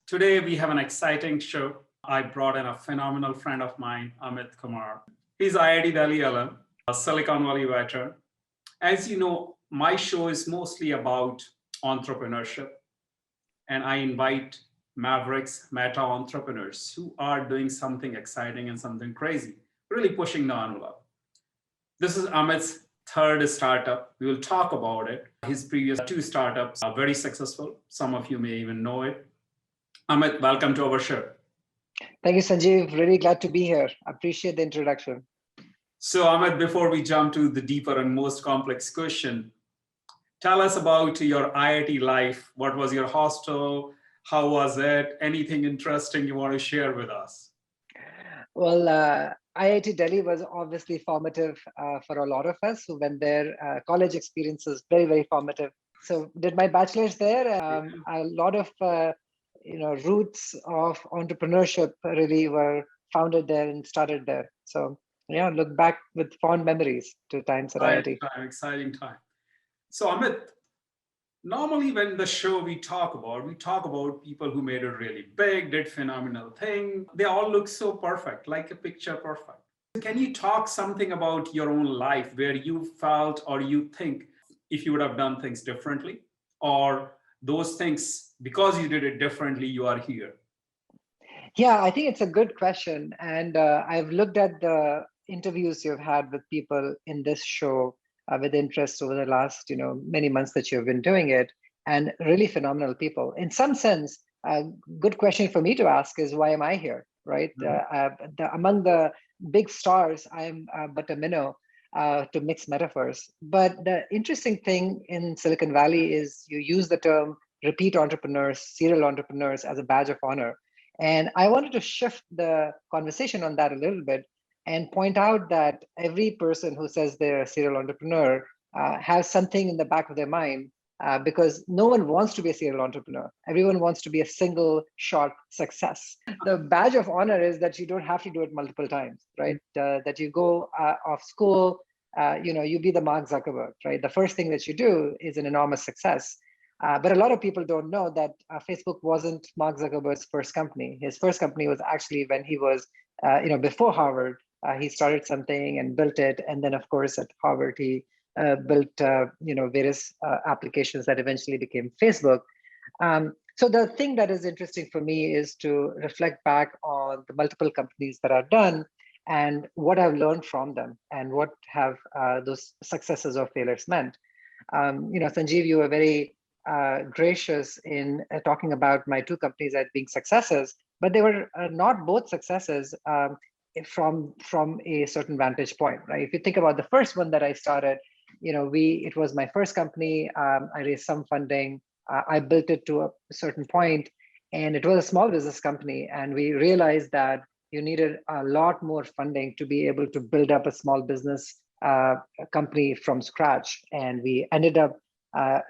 Today, we have an exciting show. I brought in a phenomenal friend of mine, Amit Kumar. He's IIT Delhi alum, a Silicon Valley veteran. As you know, my show is mostly about entrepreneurship, and I invite mavericks, meta entrepreneurs who are doing something exciting and something crazy, really pushing the envelope. This is Amit's third startup. We will talk about it. His previous two startups are very successful. Some of you may even know it. Amit, welcome to our show. Thank you, Sanjiv. Really glad to be here. Appreciate the introduction. So, Amit, before we jump to the deeper and most complex question, tell us about your IIT life. What was your hostel? How was it? Anything interesting you want to share with us? Well, IIT Delhi was obviously formative for a lot of us who went there. College experiences very, very formative. So, did my bachelor's there. A lot of roots of entrepreneurship really were founded there and started there. So, yeah, look back with fond memories to times at IIT. Exciting time. So, Amit, normally when the show we talk about people who made it really big, did phenomenal thing. They all look so perfect, like a picture perfect. Can you talk something about your own life where you felt or you think if you would have done things differently, or those things because you did it differently, you are here? Yeah, I think it's a good question. And I've looked at the interviews you've had with people in this show with interest over the last, many months that you've been doing it, and really phenomenal people. In some sense, a good question for me to ask is, why am I here, right? Among the big stars, I'm but a minnow, to mix metaphors. But the interesting thing in Silicon Valley is you use the term repeat entrepreneurs, serial entrepreneurs as a badge of honor. And I wanted to shift the conversation on that a little bit and point out that every person who says they're a serial entrepreneur has something in the back of their mind, because no one wants to be a serial entrepreneur. Everyone wants to be a single shot success. The badge of honor is that you don't have to do it multiple times, right? That you go off school, you be the Mark Zuckerberg, right? The first thing that you do is an enormous success. But a lot of people don't know that Facebook wasn't Mark Zuckerberg's first company. His first company was actually when he was, before Harvard. He started something and built it, and then, of course, at Harvard, he built, various applications that eventually became Facebook. So the thing that is interesting for me is to reflect back on the multiple companies that I've done and what I've learned from them and what have those successes or failures meant. Sanjeev, you were very gracious in talking about my two companies as being successes, but they were not both successes from a certain vantage point, right? If you think about the first one that I started, it was my first company. I raised some funding. I built it to a certain point, and it was a small business company. And we realized that you needed a lot more funding to be able to build up a small business company from scratch. And we ended up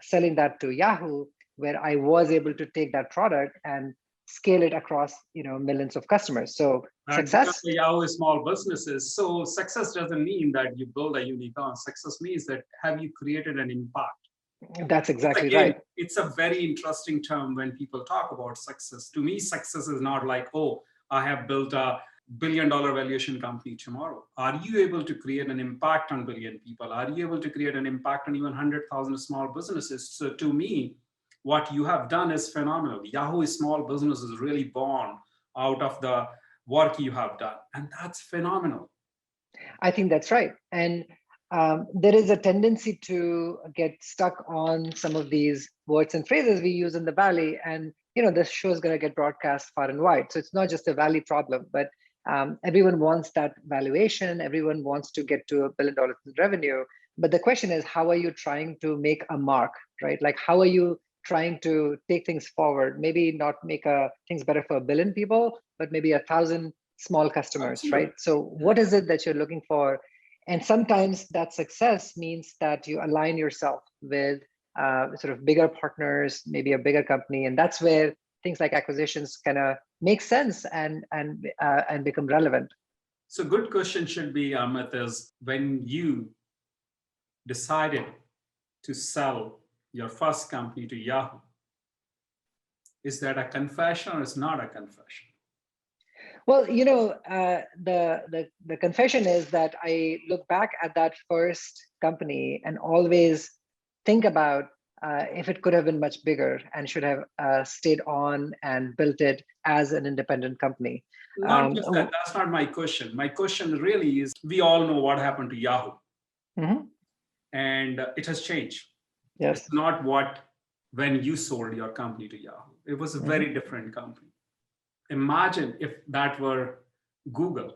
selling that to Yahoo, where I was able to take that product and scale it across, millions of customers. So success. Yahoo is small businesses. So success doesn't mean that you build a unicorn. Success means that have you created an impact? That's exactly right. It's a very interesting term when people talk about success. To me, success is not like, oh, I have built a billion-dollar valuation company tomorrow. Are you able to create an impact on billion people? Are you able to create an impact on even 100,000 small businesses? So to me, what you have done is phenomenal. Yahoo is small businesses really born out of the work you have done. And that's phenomenal. I think that's right. And there is a tendency to get stuck on some of these words and phrases we use in the Valley. And, this show is going to get broadcast far and wide. So it's not just a Valley problem, but everyone wants that valuation. Everyone wants to get to $1 billion in revenue. But the question is, how are you trying to make a mark, right? Like, how are you trying to take things forward? Maybe not make things better for 1 billion people, but maybe 1,000 small customers, right? So what is it that you're looking for? And sometimes that success means that you align yourself with sort of bigger partners, maybe a bigger company. And that's where things like acquisitions kind of make sense and become relevant. So good question should be, Amit, is when you decided to sell your first company to Yahoo, Is that a confession or is not a confession? Well, the confession is that I look back at that first company and always think about if it could have been much bigger and should have stayed on and built it as an independent company. Not just that, that's not my question. My question really is, we all know what happened to Yahoo. Mhm. And it has changed. Yes. It's not what when you sold your company to Yahoo. It was a very different company. Imagine if that were Google,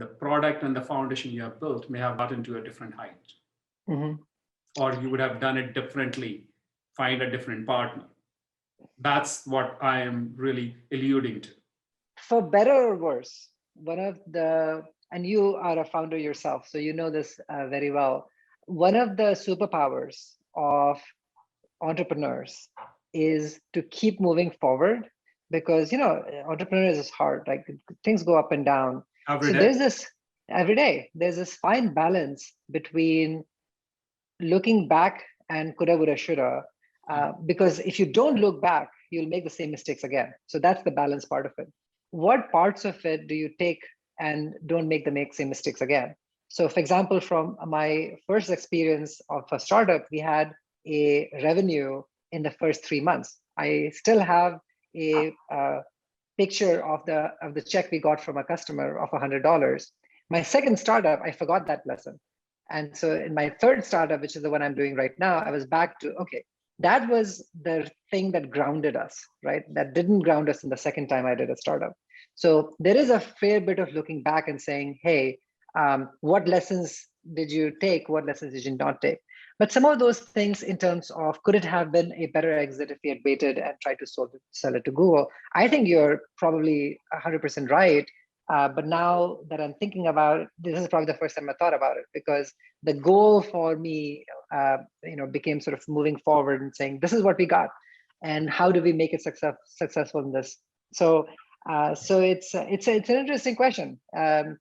the product and the foundation you have built may have gotten to a different height. Or you would have done it differently, find a different partner. That's what I am really alluding to. For better or worse, and you are a founder yourself, so you know this very well. One of the superpowers of entrepreneurs is to keep moving forward, because entrepreneurs is hard, like things go up and down. Every day. Every day there's this fine balance between looking back and coulda, woulda, shoulda, because if you don't look back, you'll make the same mistakes again. So that's the balance part of it. What parts of it do you take and don't make the same mistakes again? So for example, from my first experience of a startup, we had a revenue in the first 3 months. I still have a picture of the check we got from a customer of $100. My second startup, I forgot that lesson. And so in my third startup, which is the one I'm doing right now, I was back to, okay, that was the thing that grounded us, right? That didn't ground us in the second time I did a startup. So there is a fair bit of looking back and saying, hey, what lessons did you take? What lessons did you not take? But some of those things in terms of, could it have been a better exit if we had waited and tried to sell it to Google? I think you're probably 100% right. But now that I'm thinking about it, this is probably the first time I thought about it, because the goal for me, became sort of moving forward and saying, this is what we got, and how do we make it successful in this? So it's an interesting question, and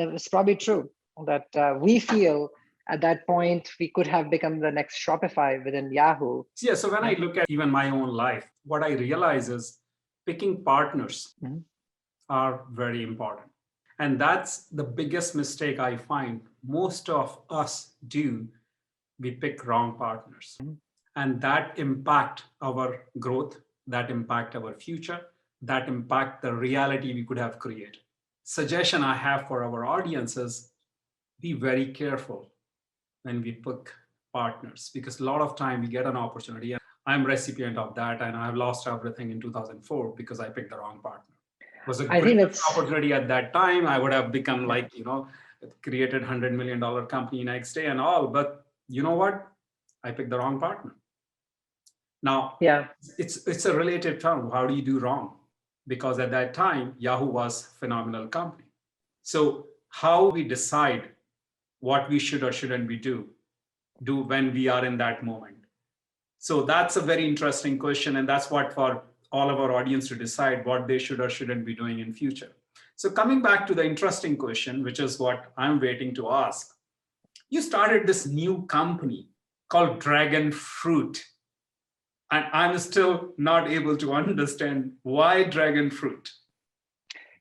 it was probably true that we feel at that point we could have become the next Shopify within Yahoo. Yeah. So when I look at even my own life, what I realize is picking partners are very important. And that's the biggest mistake I find most of us do. We pick wrong partners. And that impact our growth, that impact our future, that impact the reality we could have created. Suggestion I have for our audience is be very careful when we pick partners, because a lot of time we get an opportunity, and I'm recipient of that, and I've lost everything in 2004 because I picked the wrong partner. It was a good opportunity at that time. I would have become created $100 million company next day and all, but you know what? I picked the wrong partner. Now, it's a relative term. How do you do wrong? Because at that time, Yahoo was a phenomenal company. So how we decide what we should or shouldn't we do when we are in that moment? So that's a very interesting question. And that's what for all of our audience to decide what they should or shouldn't be doing in future. So coming back to the interesting question, which is what I'm waiting to ask. You started this new company called Dragon Fruit. And I'm still not able to understand why Dragon Fruit.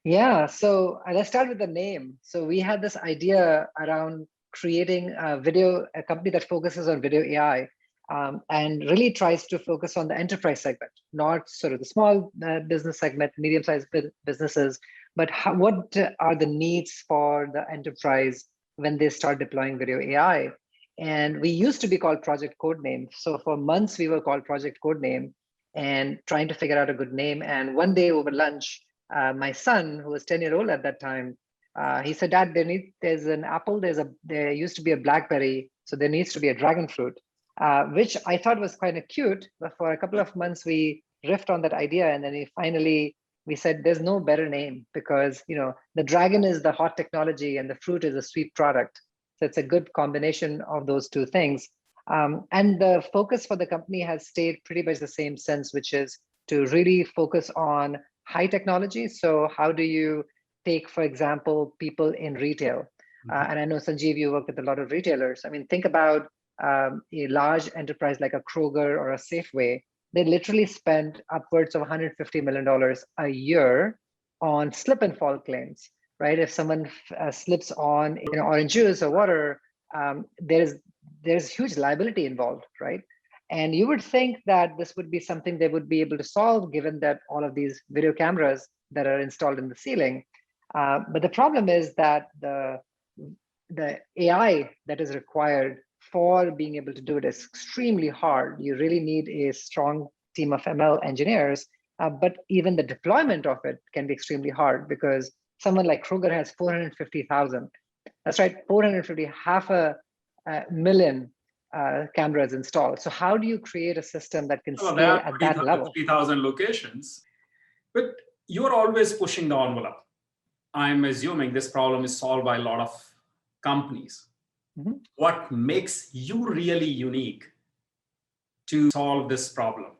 Yeah, so let's start with the name. So we had this idea around creating a company that focuses on video AI, and really tries to focus on the enterprise segment, not sort of the small business segment, medium-sized businesses, but what are the needs for the enterprise when they start deploying video AI? And we used to be called Project Codename. So for months we were called Project Codename and trying to figure out a good name. And one day over lunch, my son, who was 10-year-old at that time, he said, Dad, there's an apple, there used to be a blackberry, so there needs to be a dragon fruit, which I thought was kind of cute. But for a couple of months, we riffed on that idea. And then we said, there's no better name, because the dragon is the hot technology and the fruit is a sweet product. So it's a good combination of those two things. And the focus for the company has stayed pretty much the same sense, which is to really focus on high technology. So how do you take, for example, people in retail? And I know, Sanjiv, you work with a lot of retailers. I mean, think about a large enterprise like a Kroger or a Safeway. they literally spend upwards of $150 million a year on slip and fall claims, right? If someone slips on orange juice or water, there's huge liability involved, right? And you would think that this would be something they would be able to solve, given that all of these video cameras that are installed in the ceiling. But the problem is that the AI that is required for being able to do it is extremely hard. You really need a strong team of ML engineers, but even the deployment of it can be extremely hard because someone like Kroger has 450,000. That's right, 450, half a million cameras installed. So how do you create a system that can scale at that level? 3,000 locations, but you're always pushing the envelope. I'm assuming this problem is solved by a lot of companies. Mm-hmm. What makes you really unique to solve this problem?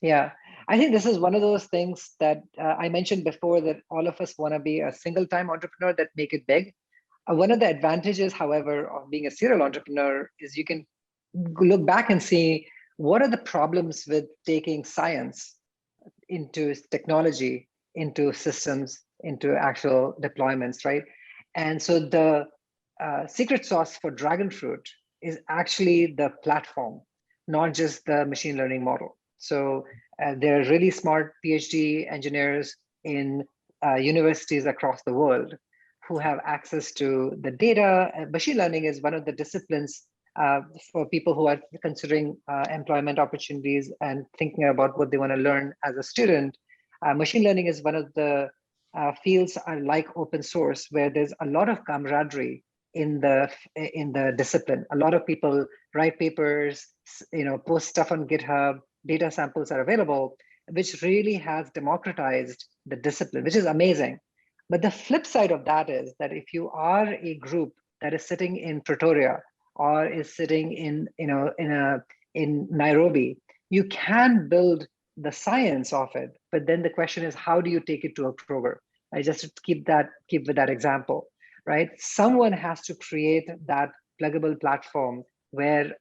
Yeah, I think this is one of those things that I mentioned before, that all of us want to be a single-time entrepreneur that make it big. One of the advantages, however, of being a serial entrepreneur is you can look back and see what are the problems with taking science into technology, into systems, into actual deployments, right? And so the secret sauce for Dragon Fruit is actually the platform, not just the machine learning model. So there are really smart PhD engineers in universities across the world who have access to the data. Machine learning is one of the disciplines for people who are considering employment opportunities and thinking about what they want to learn as a student. Machine learning is one of the fields are like open source, where there's a lot of camaraderie in the discipline. A lot of people write papers, post stuff on GitHub. Data samples are available, which really has democratized the discipline, which is amazing. But the flip side of that is that if you are a group that is sitting in Pretoria or is sitting in Nairobi, you can build the science of it. But then the question is, how do you take it to a Kroger? I just keep with that example, right? Someone has to create that pluggable platform where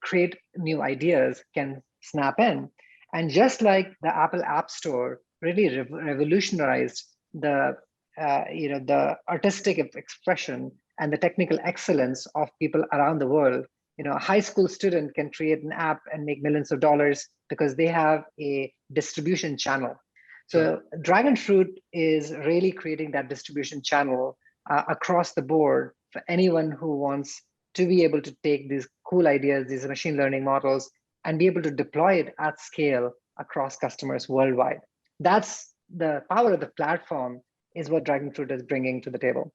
create new ideas can snap in. And just like the Apple App Store really revolutionized the artistic expression and the technical excellence of people around the world, a high school student can create an app and make millions of dollars because they have a distribution channel. So Dragon Fruit is really creating that distribution channel across the board for anyone who wants to be able to take these cool ideas, these machine learning models, and be able to deploy it at scale across customers worldwide. That's the power of the platform, is what Dragon Fruit is bringing to the table.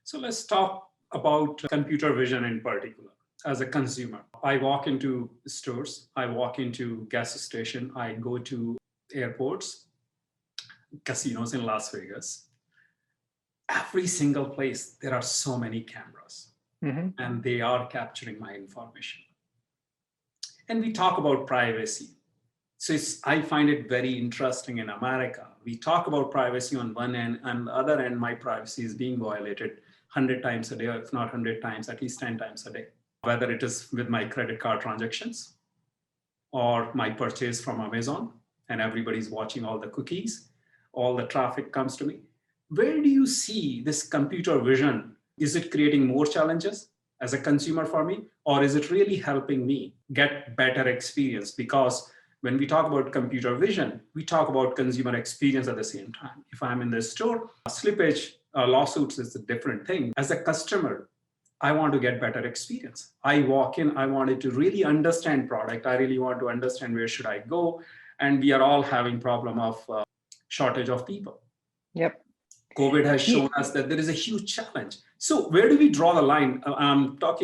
So let's talk about computer vision in particular. As a consumer, I walk into stores, I walk into gas station, I go to airports, casinos in Las Vegas. Every single place, there are so many cameras, and they are capturing my information. And we talk about privacy. So I find it very interesting in America. We talk about privacy on one end, and the other end, my privacy is being violated 100 times a day, or if not 100 times, at least 10 times a day. Whether it is with my credit card transactions or my purchase from Amazon, and everybody's watching all the cookies, all the traffic comes to me. Where do you see this computer vision? Is it creating more challenges as a consumer for me, or is it really helping me get better experience? Because when we talk about computer vision, we talk about consumer experience at the same time. If I'm in the store, slippage, lawsuits is a different thing. As a customer, I want to get better experience. I walk in, I wanted to really understand product. I really want to understand where should I go. And we are all having problem of shortage of people. Yep. COVID has shown us that there is a huge challenge. So where do we draw the line?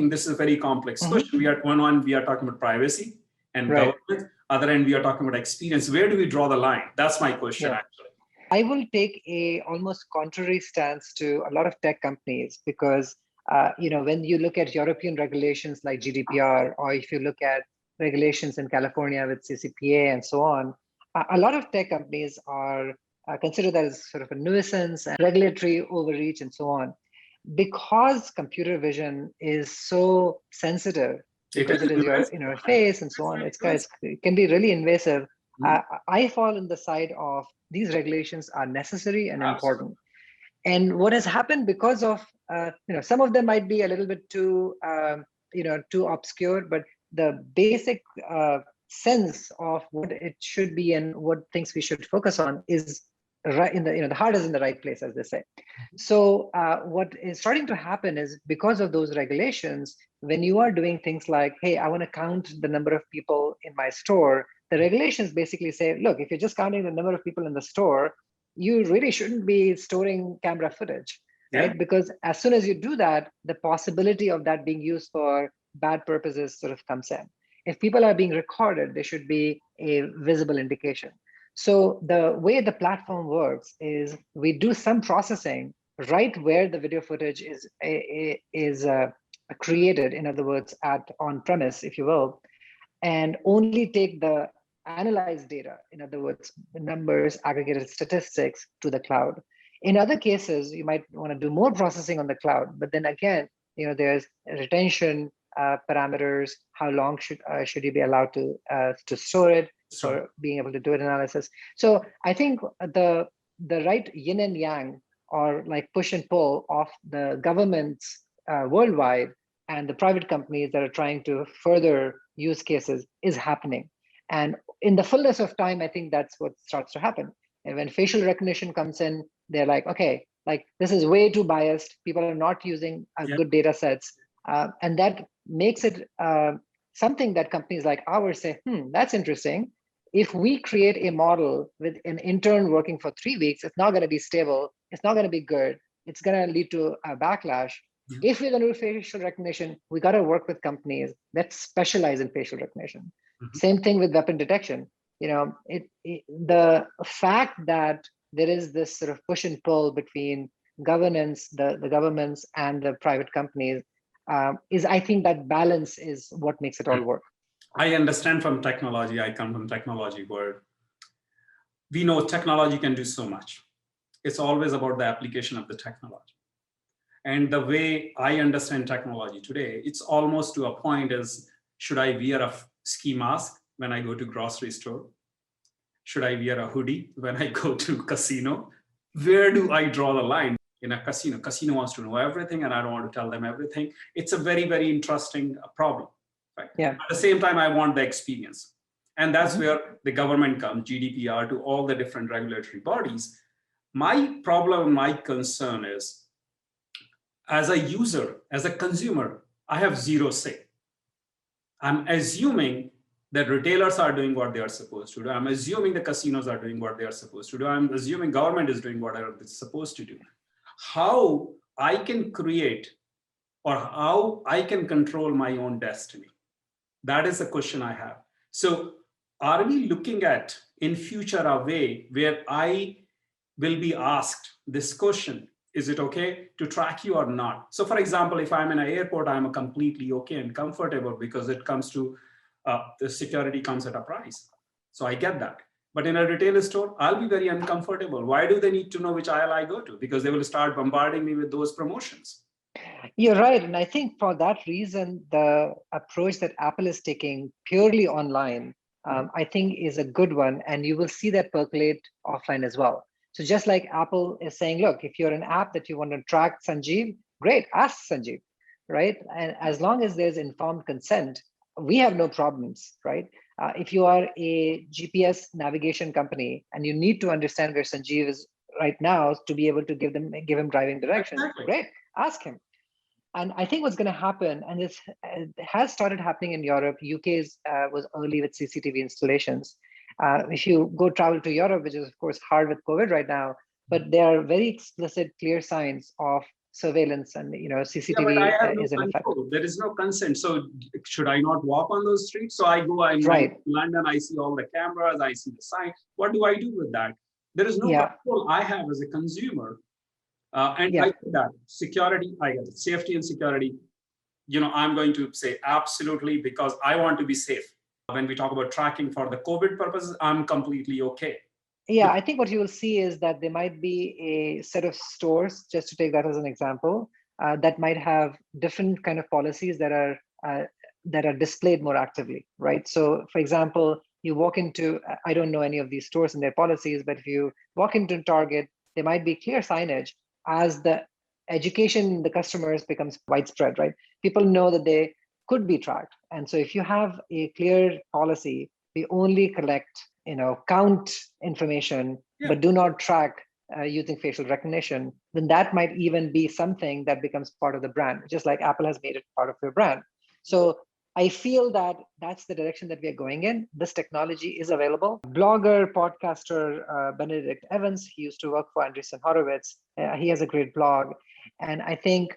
This is a very complex question. We are we are talking about privacy and government. Other end, we are talking about experience. Where do we draw the line? That's my question, actually. I will take a almost contrary stance to a lot of tech companies because, when you look at European regulations like GDPR, or if you look at regulations in California with CCPA and so on, a lot of tech companies are considered as sort of a nuisance and regulatory overreach and so on. Because computer vision is so sensitive because it is your face and so on. It can be really invasive. I fall on the side of these regulations are necessary and important. And what has happened because of some of them might be a little bit too too obscure, but the basic sense of what it should be and what things we should focus on is right in the heart is in the right place, as they say. So what is starting to happen is because of those regulations, when you are doing things like, hey, I want to count the number of people in my store, the regulations basically say, look, if you're just counting the number of people in the store, you really shouldn't be storing camera footage, right? Because as soon as you do that, the possibility of that being used for bad purposes sort of comes in. If people are being recorded, there should be a visible indication. So the way the platform works is we do some processing right where the video footage is created, in other words, at on premise, if you will, and only take the analyzed data, in other words, the numbers, aggregated statistics, to the cloud. In other cases, you might want to do more processing on the cloud, but then again, there's retention parameters. How long should you be allowed to store it for being able to do an analysis? So I think the right yin and yang, or like push and pull of the governments worldwide and the private companies that are trying to further use cases is happening. And in the fullness of time, I think that's what starts to happen. And when facial recognition comes in, they're like, okay, like this is way too biased. People are not using good data sets. And that makes it something that companies like ours say, that's interesting. If we create a model with an intern working for 3 weeks, it's not going to be stable. It's not going to be good. It's going to lead to a backlash. If we're going to do facial recognition, we got to work with companies that specialize in facial recognition. Same thing with weapon detection. The fact that there is this sort of push and pull between governance, the governments, and the private companies is, I think, that balance is what makes it all work. I understand from technology. I come from technology world. We know technology can do so much. It's always about the application of the technology. And the way I understand technology today, it's almost to a point is, should I wear a ski mask when I go to grocery store? Should I wear a hoodie when I go to casino? Where do I draw the line? In a casino, casino wants to know everything and I don't want to tell them everything. It's a very, very interesting problem. Right? At the same time, I want the experience. And that's where the government comes, GDPR, to all the different regulatory bodies. My problem, my concern is, as a user, as a consumer, I have zero say. I'm assuming that retailers are doing what they are supposed to do. I'm assuming the casinos are doing what they are supposed to do. I'm assuming government is doing what it's supposed to do. How I can create or how I can control my own destiny? That is the question I have. So are we looking at in future a way where I will be asked this question? Is it okay to track you or not? So for example, if I'm in an airport, I'm completely okay and comfortable because it comes to the security comes at a price. So I get that. But in a retail store, I'll be very uncomfortable. Why do they need to know which aisle I go to? Because they will start bombarding me with those promotions. You're right. And I think for that reason, the approach that Apple is taking purely online, I think is a good one. And you will see that percolate offline as well. So just like Apple is saying, look, if you're an app that you want to track Sanjiv, great, ask Sanjiv, right? And as long as there's informed consent, we have no problems, right? If you are a GPS navigation company and you need to understand where Sanjiv is right now to be able to give him driving directions, great, ask him. And I think what's going to happen, and this has started happening in Europe, UK was early with CCTV installations. If you go travel to Europe, which is of course hard with COVID right now, but there are very explicit, clear signs of surveillance, and CCTV is in effect. There is no consent. So should I not walk on those streets? So I go, I'm in London, I see all the cameras, I see the sign. What do I do with that? There is no control I have as a consumer. I get that security, I get it. Safety and security. I'm going to say absolutely, because I want to be safe. When we talk about tracking for the COVID purposes, I'm completely okay. Yeah, I think what you will see is that there might be a set of stores, just to take that as an example, that might have different kind of policies that are that are displayed more actively, right? So for example, you walk into, I don't know any of these stores and their policies, but if you walk into Target, there might be clear signage as the education in the customers becomes widespread, right? People know that they could be tracked. And so if you have a clear policy, we only collect, count information, Yeah. but do not track using facial recognition, then that might even be something that becomes part of the brand, just like Apple has made it part of your brand. So I feel that that's the direction that we are going in. This technology is available. Blogger, podcaster Benedict Evans, he used to work for Andreessen Horowitz. He has a great blog, and I think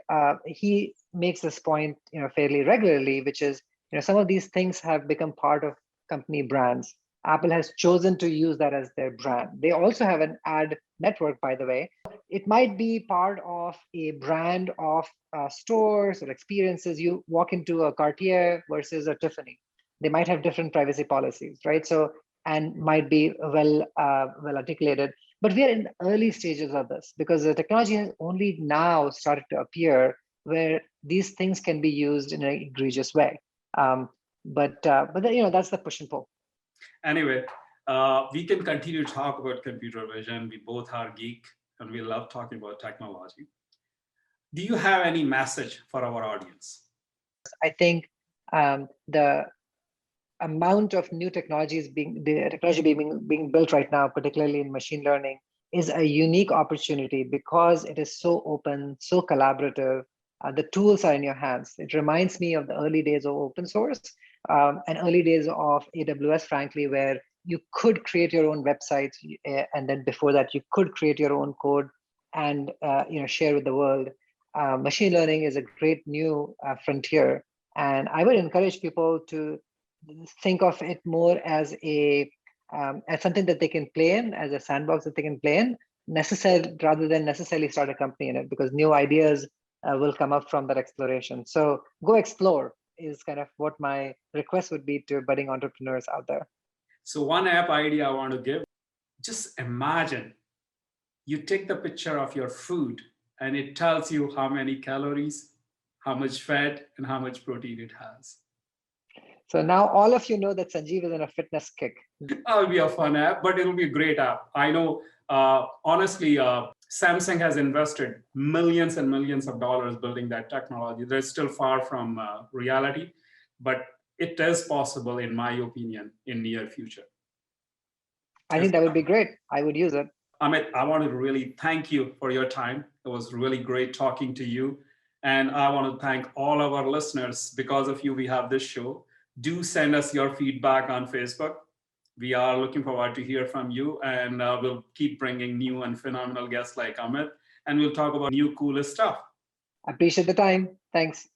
he makes this point, fairly regularly, which is, some of these things have become part of company brands. Apple has chosen to use that as their brand. They also have an ad network, by the way. It might be part of a brand of stores or experiences. You walk into a Cartier versus a Tiffany. They might have different privacy policies, right? So, and might be well articulated. But we are in early stages of this because the technology has only now started to appear where these things can be used in an egregious way. But that's the push and pull. Anyway, we can continue to talk about computer vision. We both are geek and we love talking about technology. Do you have any message for our audience? I think the amount of new technologies being built right now, particularly in machine learning, is a unique opportunity because it is so open, so collaborative. The tools are in your hands. It reminds me of the early days of open source and early days of AWS, frankly, where you could create your own websites, and then before that, you could create your own code and share with the world. Machine learning is a great new frontier, and I would encourage people to think of it more as as something that they can play in, as a sandbox that they can play in, rather than necessarily start a company in it, because new ideas will come up from that exploration. So go explore is kind of what my request would be to budding entrepreneurs out there. So one app idea I want to give, just imagine you take the picture of your food and it tells you how many calories, how much fat, and how much protein it has. So now all of you know that Sanjiv is on a fitness kick. That'll be a fun app, but it'll be a great app. I know, honestly, Samsung has invested millions and millions of dollars building that technology. They're still far from reality, but it is possible, in my opinion, in near future. I think that would be great. I would use it. Amit, I want to really thank you for your time. It was really great talking to you. And I want to thank all of our listeners. Because of you, we have this show. Do send us your feedback on Facebook. We are looking forward to hear from you, and we'll keep bringing new and phenomenal guests like Amit, and we'll talk about new, coolest stuff. I appreciate the time. Thanks.